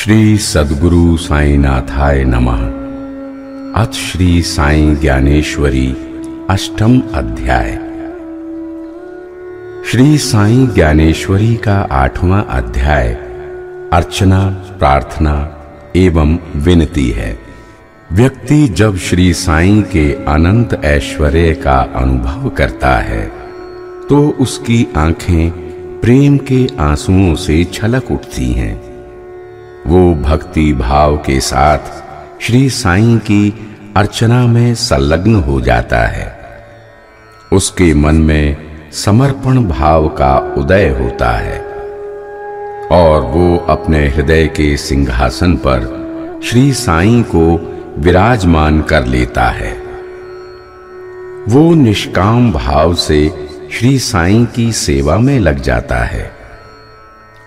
श्री सद्गुरु साईनाथाय नमः। अथ श्री साई ज्ञानेश्वरी अष्टम अध्याय। श्री साई ज्ञानेश्वरी का 8वां अध्याय अर्चना, प्रार्थना एवं विनती है। व्यक्ति जब श्री साई के अनंत ऐश्वर्य का अनुभव करता है तो उसकी आंखें प्रेम के आंसुओं से छलक उठती हैं। वो भक्ति भाव के साथ श्री साईं की अर्चना में संलग्न हो जाता है। उसके मन में समर्पण भाव का उदय होता है और वो अपने हृदय के सिंहासन पर श्री साईं को विराजमान कर लेता है। वो निष्काम भाव से श्री साईं की सेवा में लग जाता है।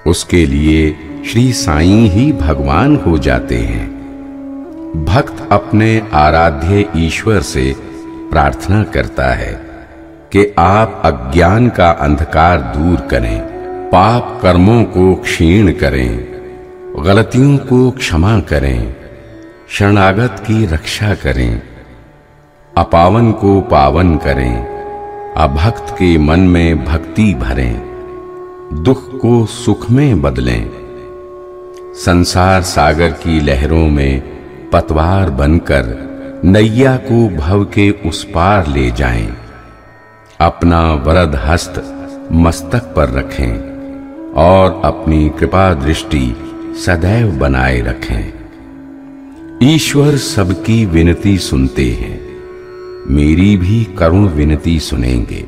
उसके लिए श्री साईं ही भगवान हो जाते हैं। भक्त अपने आराध्य ईश्वर से प्रार्थना करता है कि आप अज्ञान का अंधकार दूर करें, पाप कर्मों को क्षीण करें, गलतियों को क्षमा करें, शरणागत की रक्षा करें, अपावन को पावन करें, अभक्त के मन में भक्ति भरें, दुख को सुख में बदलें, संसार सागर की लहरों में पतवार बनकर नैया को भव के उस पार ले जाएं, अपना वरद हस्त मस्तक पर रखें और अपनी कृपा दृष्टि सदैव बनाए रखें। ईश्वर सबकी विनती सुनते हैं, मेरी भी करुण विनती सुनेंगे,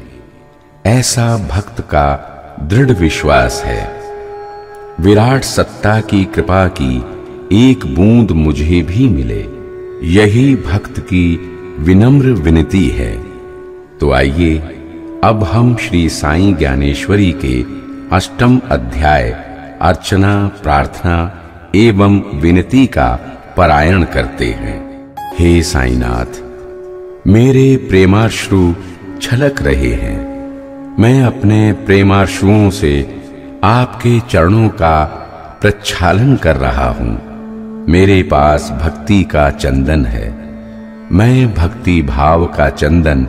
ऐसा भक्त का दृढ़ विश्वास है। विराट सत्ता की कृपा की एक बूंद मुझे भी मिले, यही भक्त की विनम्र विनती है। तो आइए अब हम श्री साई ज्ञानेश्वरी के 8वें अध्याय अर्चना, प्रार्थना एवं विनती का पारायण करते हैं। हे साईनाथ, मेरे प्रेमाश्रु छलक रहे हैं। मैं अपने प्रेमाश्रुओं से आपके चरणों का प्रक्षालन कर रहा हूं। मेरे पास भक्ति का चंदन है। मैं भक्ति भाव का चंदन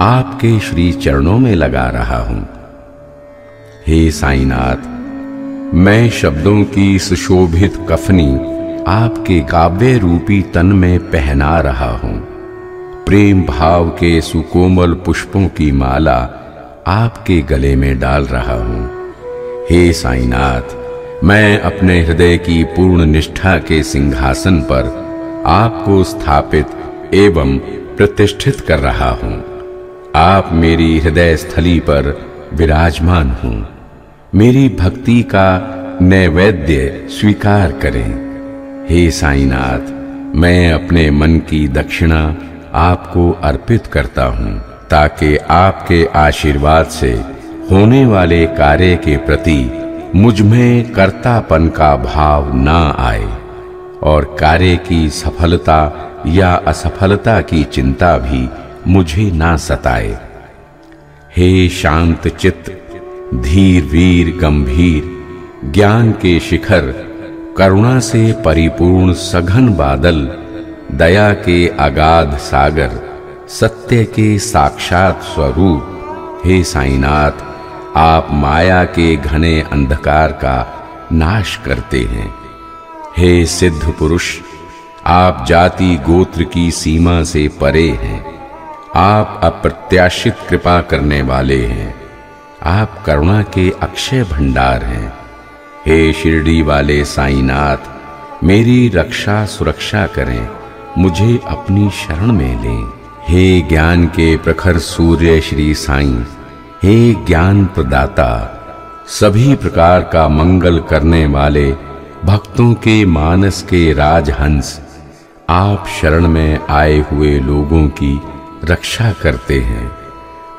आपके श्री चरणों में लगा रहा हूं। हे साईनाथ, मैं शब्दों की सुशोभित कफनी आपके काव्य रूपी तन में पहना रहा हूं। प्रेम भाव के सुकोमल पुष्पों की माला आपके गले में डाल रहा हूं। हे साईनाथ, मैं अपने हृदय की पूर्ण निष्ठा के सिंहासन पर आपको स्थापित एवं प्रतिष्ठित कर रहा हूं। आप मेरी हृदय स्थली पर विराजमान हूं। मेरी भक्ति का नैवेद्य स्वीकार करें। हे साईनाथ, मैं अपने मन की दक्षिणा आपको अर्पित करता हूं ताकि आपके आशीर्वाद से होने वाले कार्य के प्रति मुझ में कर्तापन का भाव ना आए और कार्य की सफलता या असफलता की चिंता भी मुझे ना सताए। हे शांत चित्त, धीर वीर गंभीर, ज्ञान के शिखर, करुणा से परिपूर्ण सघन बादल, दया के अगाध सागर, सत्य के साक्षात स्वरूप, हे साईनाथ, आप माया के घने अंधकार का नाश करते हैं। हे सिद्ध पुरुष, आप जाति गोत्र की सीमा से परे हैं। आप अप्रत्याशित कृपा करने वाले हैं। आप करुणा के अक्षय भंडार हैं। हे शिरडी वाले साईनाथ, मेरी रक्षा सुरक्षा करें, मुझे अपनी शरण में लें। हे ज्ञान के प्रखर सूर्य श्री साईं, हे ज्ञान प्रदाता, सभी प्रकार का मंगल करने वाले भक्तों के मानस के राजहंस, आप शरण में आए हुए लोगों की रक्षा करते हैं।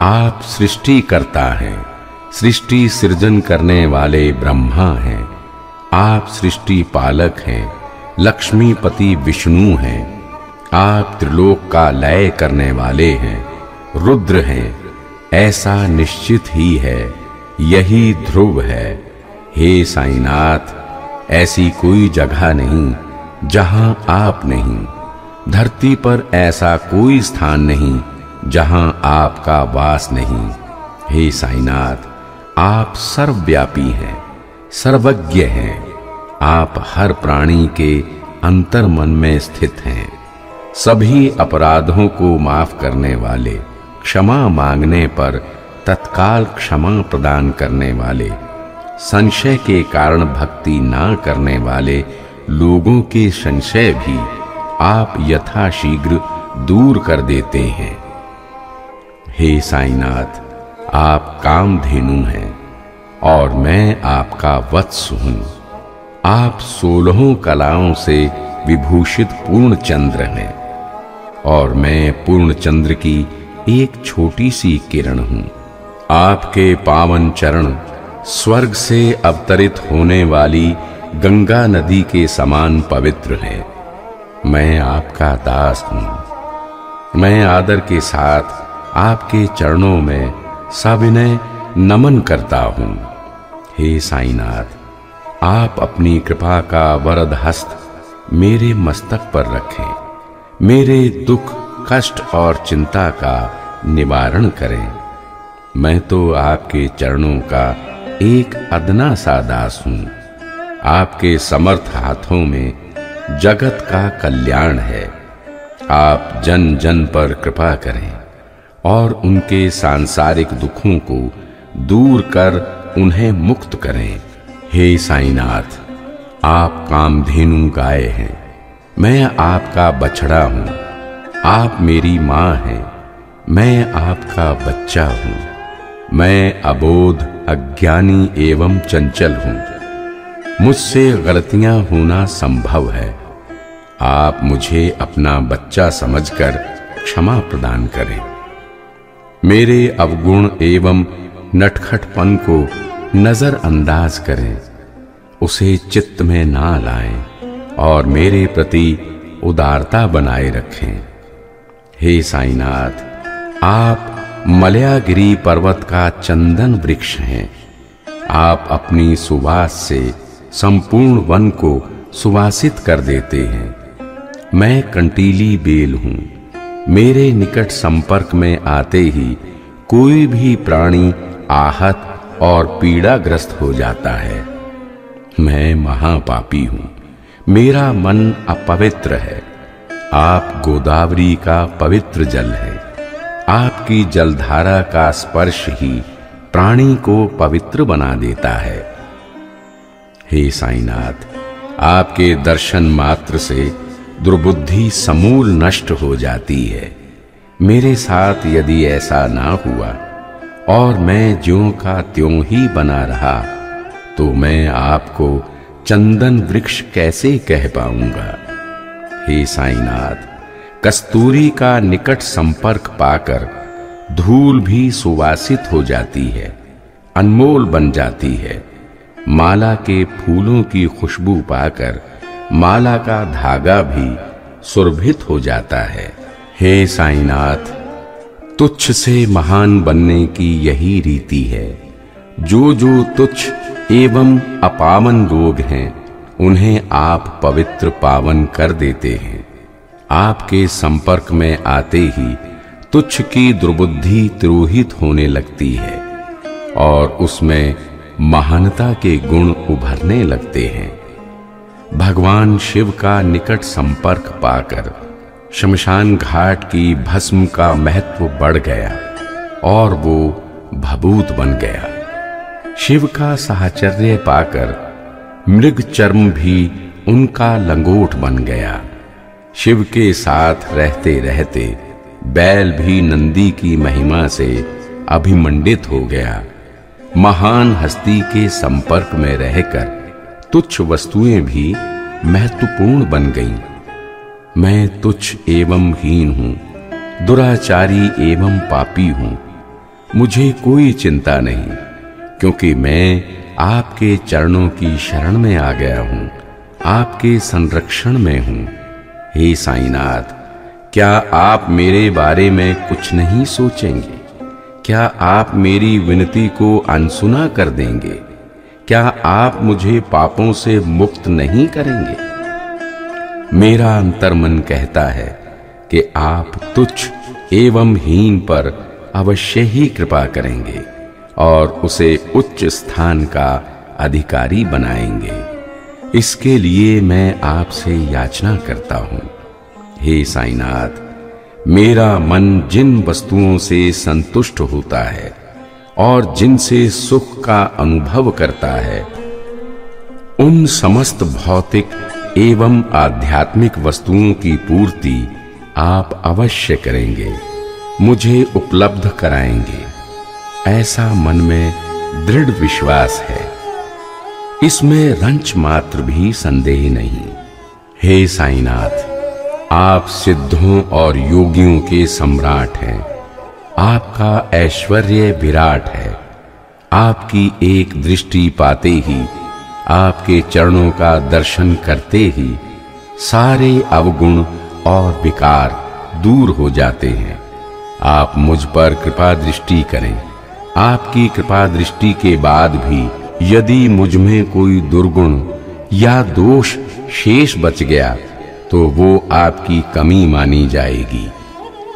आप सृष्टि करता हैं, सृष्टि सृजन करने वाले ब्रह्मा हैं। आप सृष्टि पालक हैं, लक्ष्मीपति विष्णु हैं। आप त्रिलोक का लय करने वाले हैं, रुद्र हैं। ऐसा निश्चित ही है, यही ध्रुव है। हे साईनाथ, ऐसी कोई जगह नहीं जहां आप नहीं, धरती पर ऐसा कोई स्थान नहीं जहां आपका वास नहीं। हे साईनाथ, आप सर्वव्यापी हैं, सर्वज्ञ हैं। आप हर प्राणी के अंतर्मन में स्थित हैं। सभी अपराधों को माफ करने वाले, क्षमा मांगने पर तत्काल क्षमा प्रदान करने वाले, संशय के कारण भक्ति ना करने वाले लोगों के संशय भी आप यथाशीघ्र दूर कर देते हैं। हे साईनाथ, आप कामधेनु हैं और मैं आपका वत्स हूं। आप 16 कलाओं से विभूषित पूर्ण चंद्र हैं और मैं पूर्ण चंद्र की एक छोटी सी किरण हूं। आपके पावन चरण स्वर्ग से अवतरित होने वाली गंगा नदी के समान पवित्र हैं। मैं आपका दास हूं। मैं आदर के साथ आपके चरणों में सविनय नमन करता हूं। हे साईनाथ, आप अपनी कृपा का वरद हस्त मेरे मस्तक पर रखें। मेरे दुख, कष्ट और चिंता का निवारण करें। मैं तो आपके चरणों का एक अदना सा दास हूं। आपके समर्थ हाथों में जगत का कल्याण है। आप जन जन पर कृपा करें और उनके सांसारिक दुखों को दूर कर उन्हें मुक्त करें। हे साईनाथ, आप कामधेनु गाय हैं। मैं आपका बछड़ा हूं। आप मेरी मां हैं। मैं आपका बच्चा हूं। मैं अबोध, अज्ञानी एवं चंचल हूं। मुझसे गलतियां होना संभव है। आप मुझे अपना बच्चा समझकर क्षमा प्रदान करें। मेरे अवगुण एवं नटखटपन को नजरअंदाज करें, उसे चित्त में ना लाएं और मेरे प्रति उदारता बनाए रखें। हे साईनाथ, आप मलयागिरी पर्वत का चंदन वृक्ष हैं। आप अपनी सुवास से संपूर्ण वन को सुवासित कर देते हैं। मैं कंटीली बेल हूं। मेरे निकट संपर्क में आते ही कोई भी प्राणी आहत और पीड़ाग्रस्त हो जाता है। मैं महापापी हूं। मेरा मन अपवित्र है। आप गोदावरी का पवित्र जल है। आपकी जलधारा का स्पर्श ही प्राणी को पवित्र बना देता है। हे साईनाथ, आपके दर्शन मात्र से दुर्बुद्धि समूल नष्ट हो जाती है। मेरे साथ यदि ऐसा ना हुआ और मैं ज्यों का त्यों ही बना रहा तो मैं आपको चंदन वृक्ष कैसे कह पाऊंगा। हे साईनाथ, कस्तूरी का निकट संपर्क पाकर धूल भी सुवासित हो जाती है, अनमोल बन जाती है। माला के फूलों की खुशबू पाकर माला का धागा भी सुरभित हो जाता है। हे साईनाथ, तुच्छ से महान बनने की यही रीति है। जो जो तुच्छ एवं अपावन लोग हैं उन्हें आप पवित्र पावन कर देते हैं। आपके संपर्क में आते ही तुच्छ की दुर्बुद्धि तिरोहित होने लगती है और उसमें महानता के गुण उभरने लगते हैं। भगवान शिव का निकट संपर्क पाकर शमशान घाट की भस्म का महत्व बढ़ गया और वो भभूत बन गया। शिव का साहचर्य पाकर मृग चर्म भी उनका लंगोट बन गया। शिव के साथ रहते रहते बैल भी नंदी की महिमा से अभिमंडित हो गया। महान हस्ती के संपर्क में रहकर तुच्छ वस्तुएं भी महत्वपूर्ण बन गईं। मैं तुच्छ एवं हीन हूं, दुराचारी एवं पापी हूं। मुझे कोई चिंता नहीं, क्योंकि मैं आपके चरणों की शरण में आ गया हूं, आपके संरक्षण में हूं। हे साईनाथ, क्या आप मेरे बारे में कुछ नहीं सोचेंगे? क्या आप मेरी विनती को अनसुना कर देंगे? क्या आप मुझे पापों से मुक्त नहीं करेंगे? मेरा अंतर्मन कहता है कि आप तुच्छ एवं हीन पर अवश्य ही कृपा करेंगे और उसे उच्च स्थान का अधिकारी बनाएंगे। इसके लिए मैं आपसे याचना करता हूं। हे साईनाथ, मेरा मन जिन वस्तुओं से संतुष्ट होता है और जिनसे सुख का अनुभव करता है, उन समस्त भौतिक एवं आध्यात्मिक वस्तुओं की पूर्ति आप अवश्य करेंगे, मुझे उपलब्ध कराएंगे। ऐसा मन में दृढ़ विश्वास है, इसमें रंच मात्र भी संदेह नहीं। हे साईनाथ, आप सिद्धों और योगियों के सम्राट हैं। आपका ऐश्वर्य विराट है। आपकी एक दृष्टि पाते ही, आपके चरणों का दर्शन करते ही सारे अवगुण और विकार दूर हो जाते हैं। आप मुझ पर कृपा दृष्टि करें। आपकी कृपा दृष्टि के बाद भी यदि मुझ में कोई दुर्गुण या दोष शेष बच गया तो वो आपकी कमी मानी जाएगी।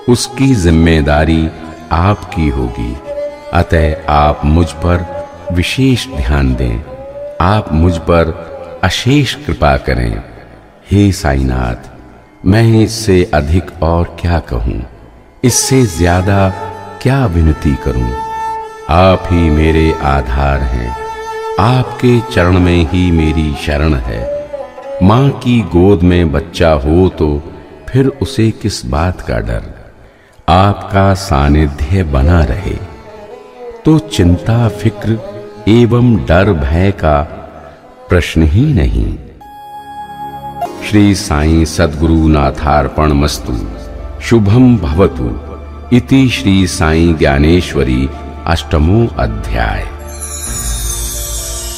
उसकी जिम्मेदारी आपकी होगी। अतः आप मुझ पर विशेष ध्यान दें। आप मुझ पर अशेष कृपा करें। हे साईनाथ, मैं इससे अधिक और क्या कहूँ, इससे ज्यादा क्या विनती करूँ। आप ही मेरे आधार हैं। आपके चरण में ही मेरी शरण है। माँ की गोद में बच्चा हो तो फिर उसे किस बात का डर। आपका सानिध्य बना रहे तो चिंता फिक्र एवं डर भय का प्रश्न ही नहीं। श्री साईं सद्गुरु नाथार्पणमस्तु। शुभम भवतु। इति श्री साईं ज्ञानेश्वरी अष्टमो अध्याय।